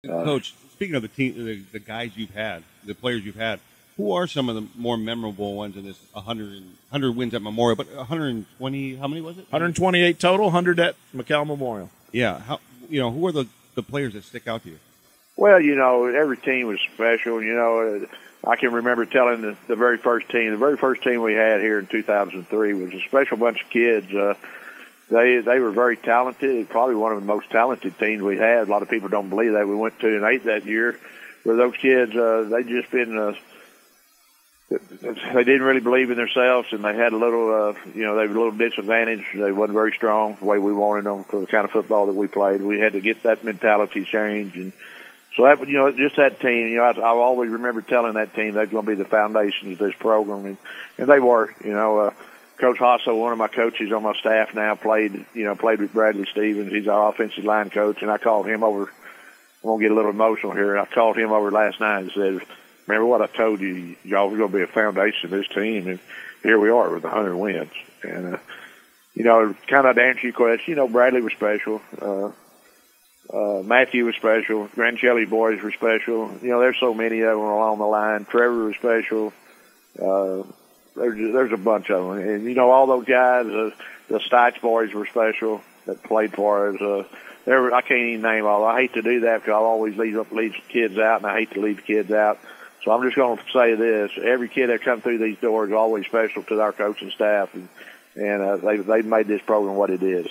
Coach, speaking of the team, the guys you've had, the players you've had, who are some of the more memorable ones in this 100 wins at Memorial, but 120, how many was it? 128 total, 100 at McAllen Memorial. Yeah. Who are the players that stick out to you? Well, every team was special. I can remember telling the very first team we had here in 2003 was a special bunch of kids. They were very talented, probably one of the most talented teams we had. A lot of people don't believe that. We went 2-8 that year. Where those kids, they just been, they didn't really believe in themselves, and they had a little, they were a little disadvantaged. They wasn't very strong the way we wanted them for the kind of football that we played. We had to get that mentality change, and so that, just that team. I always remember telling that team they're going to be the foundation of this program, and they were. Coach Hasso, one of my coaches on my staff now, played with Bradley Stevens. He's our offensive line coach, and I called him over. I'm gonna get a little emotional here. I called him over last night and said, "Remember what I told you? Y'all were going to be a foundation of this team, and here we are with 100 wins." And kind of to answer your question, Bradley was special. Matthew was special. Grancelli boys were special. There's so many of them along the line. Trevor was special. There's a bunch of them, and all those guys. The Stites boys were special that played for us. I can't even name all. I hate to do that because I'll always leave kids out, and I hate to leave kids out. So I'm just going to say this: every kid that comes through these doors is always special to our coaching staff, and they've made this program what it is.